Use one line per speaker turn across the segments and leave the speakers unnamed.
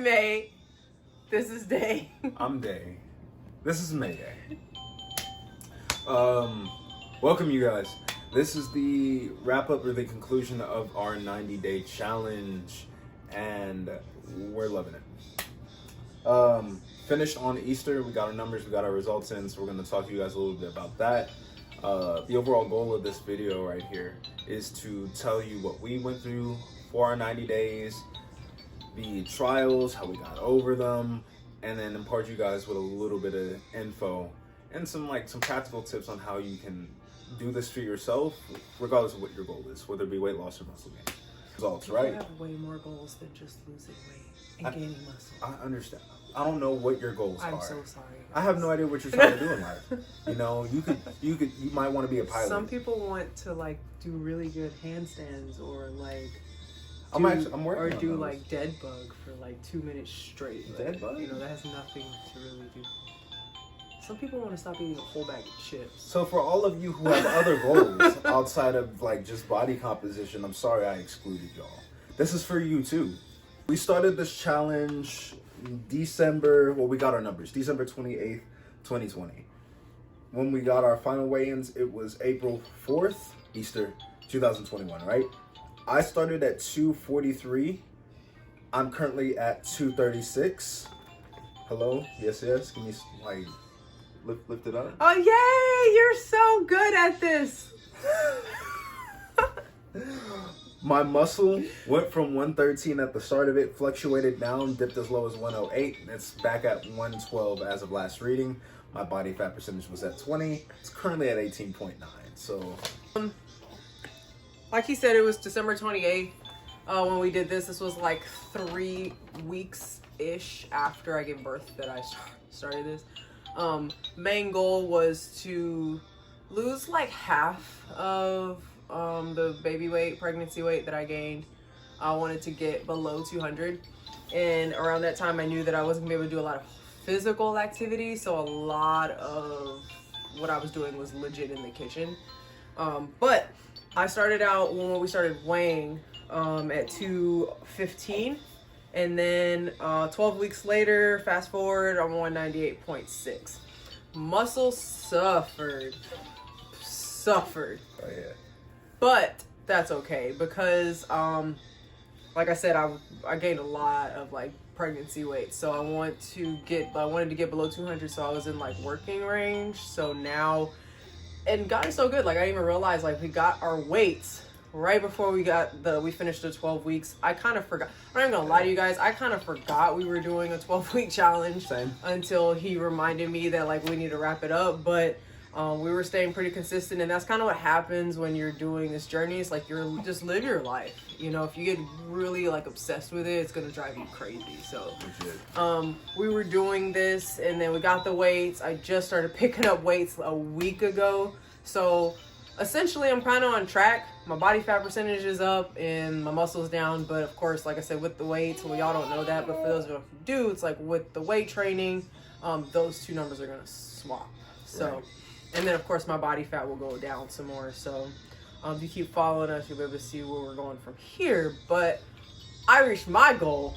May. This is Day.
I'm Day. This is Mayday. Welcome you guys. This is the wrap up or the conclusion of our 90-day challenge, and we're loving it. Finished on Easter. We got our numbers, we got our results in, so we're going to talk to you guys a little bit about that. The overall goal of this video right here is to tell you what we went through for our 90 days, the trials, how we got over them, and then impart you guys with a little bit of info and some practical tips on how you can do this for yourself, regardless of what your goal is, whether it be weight loss or muscle gain. Results,
People
right?
have way more goals than just losing weight and gaining muscle.
I understand. I don't know what your goals are.
I'm so sorry.
I have no idea what you're trying to do in life. You know, you might want to be a pilot.
Some people want to do really good handstands or
I'm working
or
on
do
those.
dead bug for 2 minutes straight.
Dead bug?
You know, that has nothing to really do. Some people want to stop eating a whole bag of chips.
So for all of you who have other goals outside of just body composition, I'm sorry I excluded y'all. This is for you too. We started this challenge December, we got our numbers, December 28th, 2020. When we got our final weigh-ins, it was April 4th, Easter 2021, right? I started at 243. I'm currently at 236. Hello? Yes. Can you lift it up?
Oh, yay! You're so good at this!
My muscle went from 113 at the start of it, fluctuated down, dipped as low as 108, and it's back at 112 as of last reading. My body fat percentage was at 20. It's currently at 18.9. So,
like he said, it was December 28th when we did this. This was 3 weeks-ish after I gave birth that I started this. Main goal was to lose half of the baby weight, pregnancy weight that I gained. I wanted to get below 200, and around that time I knew that I wasn't gonna be able to do a lot of physical activity, so a lot of what I was doing was legit in the kitchen. But I started out when we started weighing at 215, and then 12 weeks later, fast forward, I'm 198.6. Muscle suffered.
oh yeah.
But that's okay because, like I said, I gained a lot of pregnancy weight, so I wanted to get below 200, so I was in working range. So now, and God is so good. I didn't even realize we got our weights right before we finished the 12 weeks. I kind of forgot. I'm not even gonna lie to you guys. I kind of forgot we were doing a 12-week challenge.
Same.
Until he reminded me that we need to wrap it up, but. We were staying pretty consistent, and that's kind of what happens when you're doing this journey. It's you're just live your life. You know, if you get really obsessed with it, it's gonna drive you crazy. So, we were doing this, and then we got the weights. I just started picking up weights a week ago. So, essentially, I'm kind of on track. My body fat percentage is up, and my muscles down. But of course, like I said, with the weights, well, y'all don't know that, but for those of you who do, it's with the weight training, those two numbers are gonna swap. So.
Right.
And then, of course, my body fat will go down some more. So, if you keep following us, you'll be able to see where we're going from here. But I reached my goal.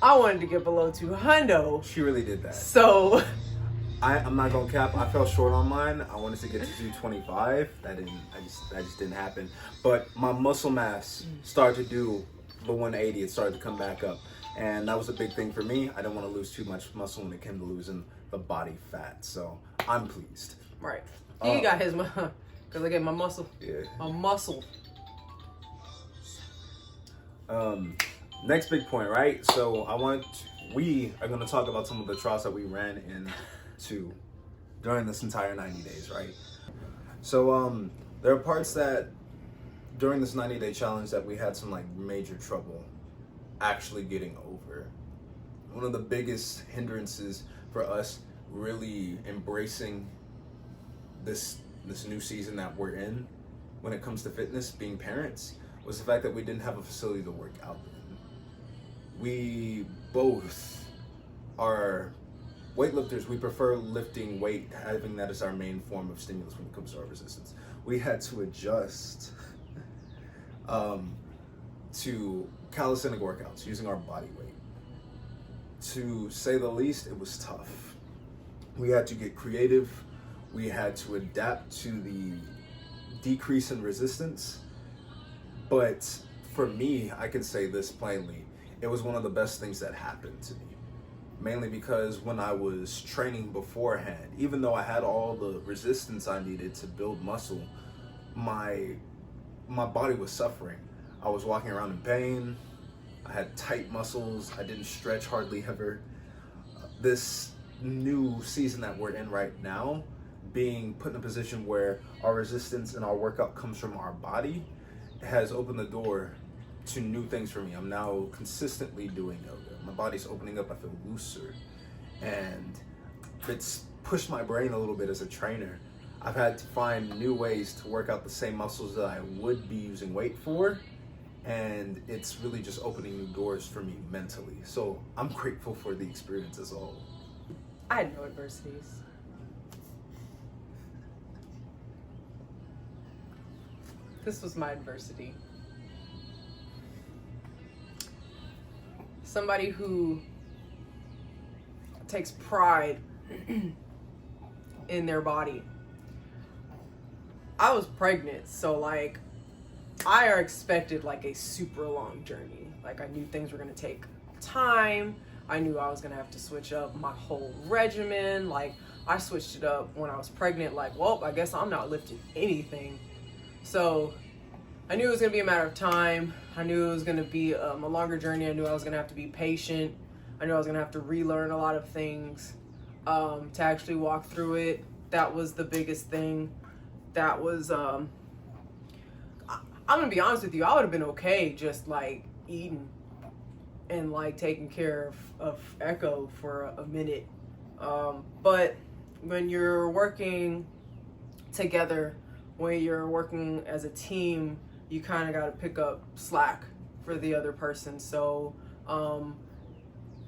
I wanted to get below 200.
She really did that.
So,
I'm not gonna cap. I fell short on mine. I wanted to get to 225. That just didn't happen. But my muscle mass started to do the 180. It started to come back up, and that was a big thing for me. I didn't want to lose too much muscle when it came to losing the body fat. So I'm pleased.
right. He got his, because again, my muscle.
Yeah.
My muscle.
Next big point, right? So we are going to talk about some of the trials that we ran into during this entire 90 days, right? So there are parts that during this 90-day challenge that we had some major trouble actually getting over. One of the biggest hindrances for us really embracing this new season that we're in when it comes to fitness, being parents, was the fact that we didn't have a facility to work out in. We both are weightlifters. We prefer lifting weight, having that as our main form of stimulus when it comes to our resistance. We had to adjust to calisthenic workouts using our body weight. to say the least, it was tough. We had to get creative. We had to adapt to the decrease in resistance. But for me, I can say this plainly, it was one of the best things that happened to me. Mainly because when I was training beforehand, even though I had all the resistance I needed to build muscle, my body was suffering. I was walking around in pain. I had tight muscles. I didn't stretch hardly ever. This new season that we're in right now, being put in a position where our resistance and our workout comes from our body, has opened the door to new things for me. I'm now consistently doing yoga. My body's opening up. I feel looser, and it's pushed my brain a little bit as a trainer. I've had to find new ways to work out the same muscles that I would be using weight for, and it's really just opening new doors for me mentally. So I'm grateful for the experience as a whole.
I had no adversities. This was my adversity. Somebody who takes pride in their body. I was pregnant, so like I expected like a super long journey. Like I knew things were gonna take time. I knew I was gonna have to switch up my whole regimen. Like I switched it up when I was pregnant, like, well, I guess I'm not lifting anything. So I knew it was gonna be a matter of time. I knew it was gonna be a longer journey. I knew I was gonna have to be patient. I knew I was gonna have to relearn a lot of things to actually walk through it. That was the biggest thing. That was, I'm gonna be honest with you, I would have been okay just like eating and like taking care of Echo for a minute. But when you're working together, when you're working as a team, you kind of got to pick up slack for the other person. So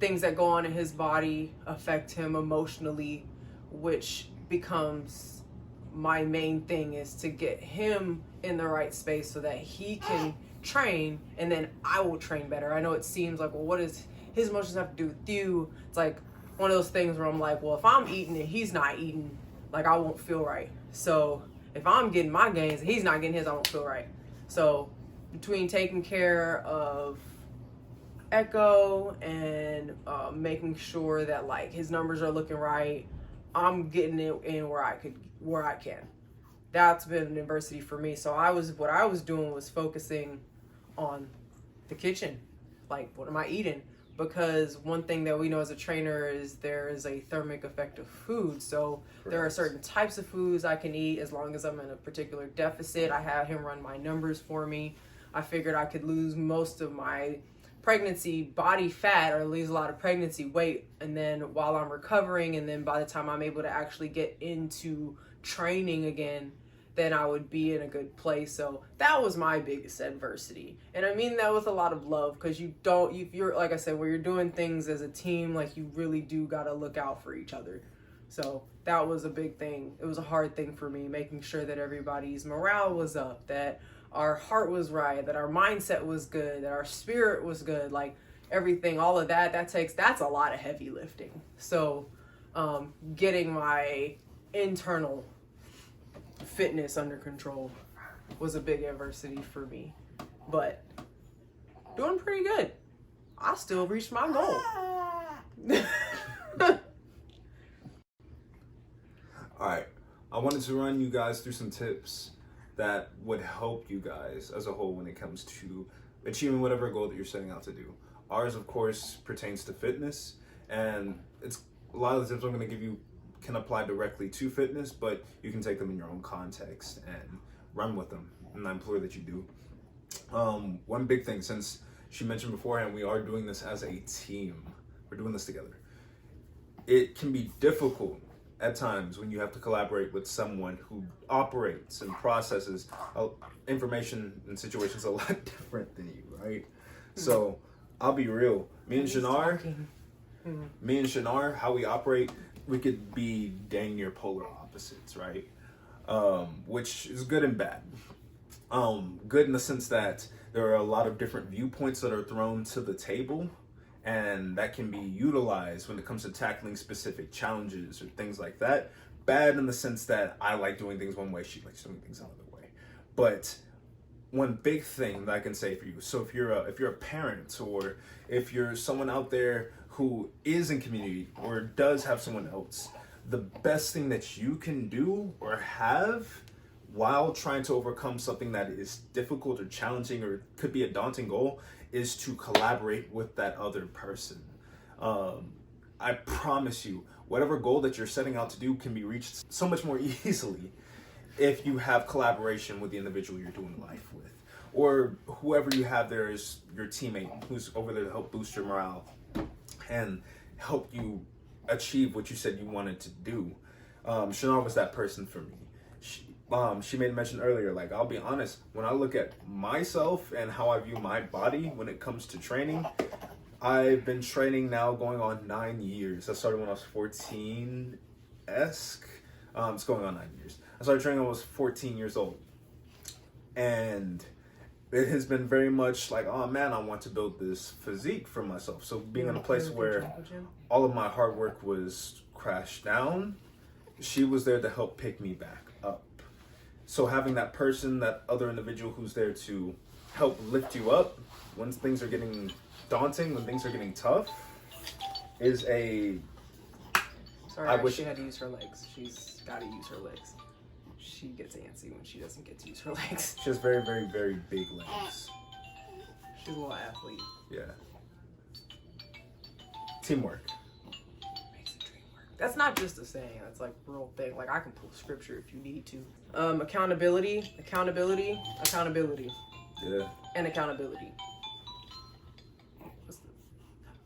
things that go on in his body affect him emotionally, which becomes my main thing, is to get him in the right space so that he can train, and then I will train better. I know it seems like, well, what does his emotions have to do with you? It's like one of those things where I'm like, well, if I'm eating and he's not eating, like I won't feel right. So if I'm getting my gains and he's not getting his, I won't feel right. So between taking care of Echo and making sure that like his numbers are looking right, I'm getting it in where I can. That's been an adversity for me. So what I was doing was focusing on the kitchen. Like, what am I eating? Because one thing that we know as a trainer is there is a thermic effect of food. So there are certain types of foods I can eat as long as I'm in a particular deficit. I had him run my numbers for me. I figured I could lose most of my pregnancy body fat, or lose a lot of pregnancy weight, and then while I'm recovering, and then by the time I'm able to actually get into training again, then I would be in a good place. So that was my biggest adversity. And I mean that with a lot of love, because if you're, like I said, where you're doing things as a team, like you really do got to look out for each other. So that was a big thing. It was a hard thing for me, making sure that everybody's morale was up, that our heart was right, that our mindset was good, that our spirit was good, like everything, all of that, that's a lot of heavy lifting. So getting my internal fitness under control was a big adversity for me, but doing pretty good. I still reached my goal.
All right, I wanted to run you guys through some tips that would help you guys as a whole when it comes to achieving whatever goal that you're setting out to do. Ours, of course, pertains to fitness, and it's a lot of the tips I'm going to give you can apply directly to fitness, but you can take them in your own context and run with them, and I implore that you do. One big thing, since she mentioned beforehand, we are doing this as a team. We're doing this together. It can be difficult at times when you have to collaborate with someone who operates and processes information and situations a lot different than you, right? So I'll be real. Me and Shanar, how we operate, we could be dang near polar opposites, right? Which is good and bad. Good in the sense that there are a lot of different viewpoints that are thrown to the table, and that can be utilized when it comes to tackling specific challenges or things like that. Bad in the sense that I like doing things one way, she likes doing things another way. But one big thing that I can say for you, so if you're a parent, or if you're someone out there who is in community or does have someone else, the best thing that you can do or have while trying to overcome something that is difficult or challenging or could be a daunting goal is to collaborate with that other person. I promise you, whatever goal that you're setting out to do can be reached so much more easily if you have collaboration with the individual you're doing life with, or whoever you have there is your teammate who's over there to help boost your morale and help you achieve what you said you wanted to do. Shanar was that person for me. She made a mention earlier, like, I'll be honest, when I look at myself and how I view my body when it comes to training, I've been training now going on 9 years. I started when I was 14-esque. It's going on 9 years. I started training when I was 14 years old. And it has been very much like, oh man, I want to build this physique for myself. So being in a place where all of my hard work was crashed down, she was there to help pick me back up. So having that person, that other individual who's there to help lift you up when things are getting daunting, when things are getting tough, is a...
Sorry, I wish she had to use her legs. She's got to use her legs. She gets antsy when she doesn't get to use her legs.
She has very, very, very big legs.
She's a little athlete.
Yeah. Teamwork.
Makes the dream work. That's not just a saying. That's like a real thing. Like, I can pull scripture if you need to. Accountability.
Yeah.
And accountability.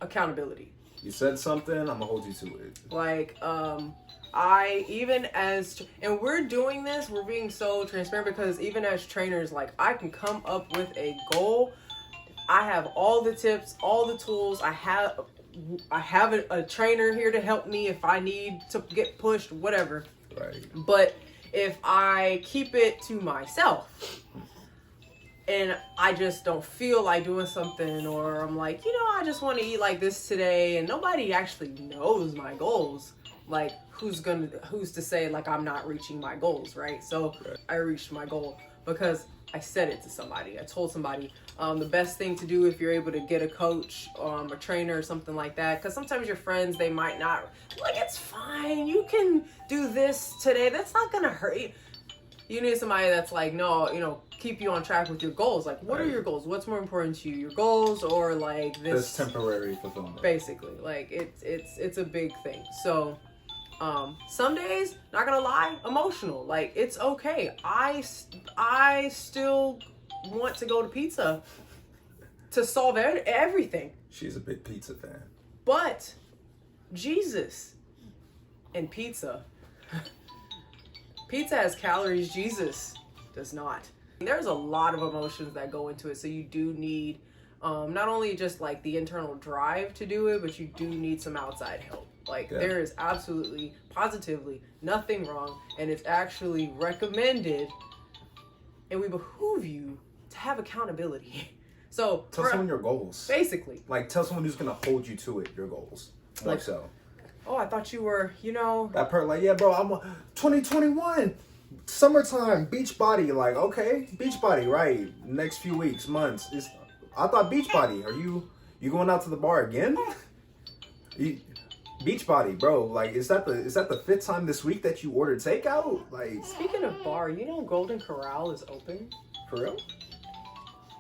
Accountability.
You said something, I'm gonna hold you to it.
Like, and we're doing this, we're being so transparent because even as trainers, like, I can come up with a goal. I have all the tips, all the tools. I have a trainer here to help me if I need to get pushed, whatever.
Right.
But if I keep it to myself and I just don't feel like doing something, or I'm like, I just want to eat like this today, and nobody actually knows my goals, like, who's to say, like, I'm not reaching my goals, right? So
right.
I reached my goal because I said it to somebody. I told somebody. The best thing to do if you're able to get a coach, a trainer or something like that, because sometimes your friends, they might not, like, it's fine, you can do this today, that's not gonna hurt you. You need somebody that's like, no, keep you on track with your goals. Like, what are your goals? What's more important to you, your goals or like this
temporary fulfillment?
Basically, like, it's a big thing. So some days, not gonna lie, emotional. Like, it's okay. I still want to go to pizza to solve everything.
She's a big pizza fan.
But Jesus and pizza. Pizza has calories, Jesus does not. There's a lot of emotions that go into it, so you do need not only just like the internal drive to do it, but you do need some outside help. Like, there is absolutely, positively nothing wrong, and it's actually recommended, and we behoove you to have accountability. So
tell someone your goals.
Basically.
Like, tell someone who's gonna hold you to it, your goals. More like, so.
Oh, I thought you were,
That part, like, yeah, bro, I'm 2021, summertime, beach body. Like, okay, beach body, right? Next few weeks, months. I thought beach body. Are you going out to the bar again? Beach body, bro. Like, is that the fifth time this week that you ordered takeout? Like,
speaking of bar, Golden Corral is open.
For real?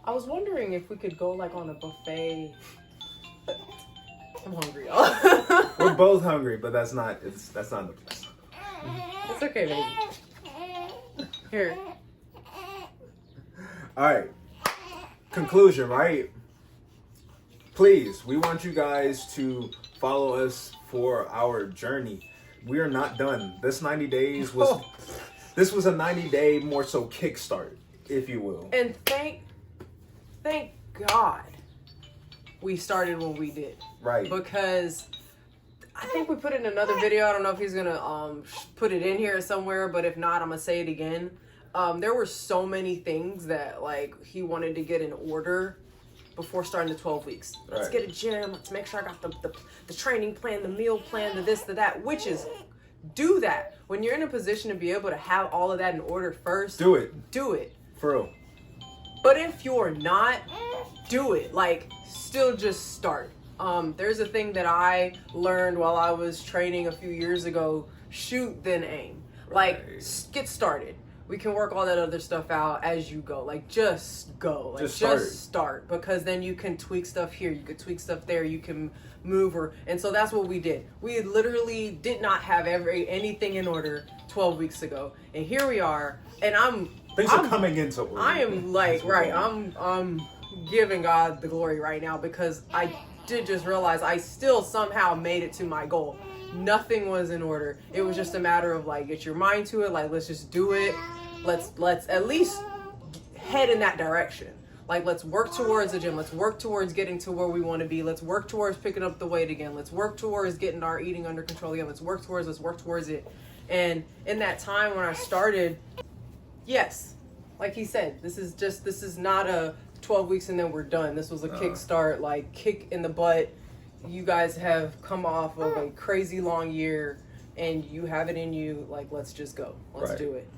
I was wondering if we could go like on a buffet. I'm hungry, y'all.
We're both hungry, but that's not the place.
It's okay, baby. Here.
All right. Conclusion, right? Please, we want you guys to follow us for our journey. We are not done. This 90 days was this was a 90-day more so kickstart, if you will.
And thank God we started when we did.
Right.
Because I think we put it in another video. I don't know if he's gonna put it in here somewhere, but if not, I'm gonna say it again. There were so many things that, like, he wanted to get in order before starting the 12 weeks. Let's
Right.
get a gym. Let's make sure I got the training plan, the meal plan, the this, the that, which is do that. When you're in a position to be able to have all of that in order first,
Do it.
do it.
For real.
But if you're not, do it. Like, still just start. There's a thing that I learned while I was training a few years ago: shoot, then aim. Like,
Right.
get started. We can work all that other stuff out as you go. Like, just go. Like,
Just
start. Because then you can tweak stuff here. You can tweak stuff there. You can move. And so that's what we did. We literally did not have anything in order 12 weeks ago. And here we are. And
Things are coming into order.
I am like, right, I'm giving God the glory right now, because I did just realize I still somehow made it to my goal. Nothing was in order. It was just a matter of like, get your mind to it. Like, let's just do it. Let's at least head in that direction. Like, let's work towards the gym. Let's work towards getting to where we want to be. Let's work towards picking up the weight again. Let's work towards getting our eating under control again. Let's work towards it. And in that time when I started, yes, like he said, this is not a 12 weeks and then we're done. This was a kickstart, like kick in the butt. You guys have come off of a crazy long year and you have it in you. Like, let's just go. Let's
Right.
do it.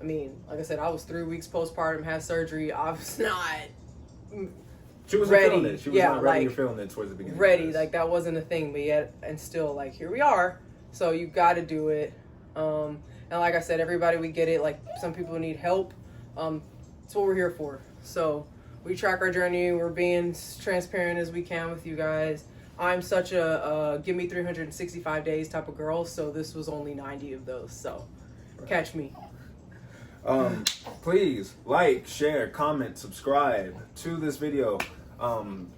I mean, like I said, I was 3 weeks postpartum, had surgery. I was not
She wasn't
ready.
feeling it. She was
Yeah,
not ready
like,
or feeling it towards the beginning.
ready. Like, that wasn't a thing, but yet and still, like, here we are. So you got to do it. And like I said, everybody, we get it. Like, some people need help. It's what we're here for. So we track our journey. We're being as transparent as we can with you guys. I'm such a give me 365 days type of girl, so this was only 90 of those. So catch me.
Please like, share, comment, subscribe to this video.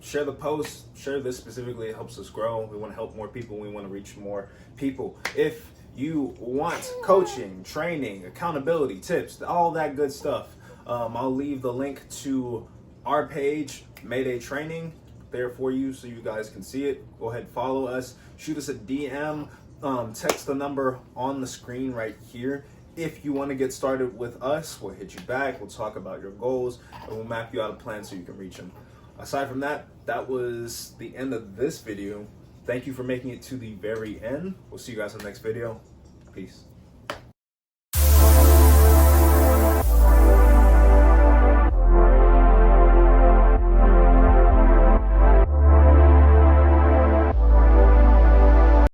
Share the post. Share this specifically. It helps us grow. We want to help more people. We want to reach more people. If you want coaching, training, accountability, tips, all that good stuff, I'll leave the link to our page, Mayday Training, there for you so you guys can see it. Go ahead, follow us. Shoot us a DM. Text the number on the screen right here. If you want to get started with us, we'll hit you back. We'll talk about your goals, and we'll map you out a plan so you can reach them. Aside from that, that was the end of this video. Thank you for making it to the very end. We'll see you guys in the next video. Peace.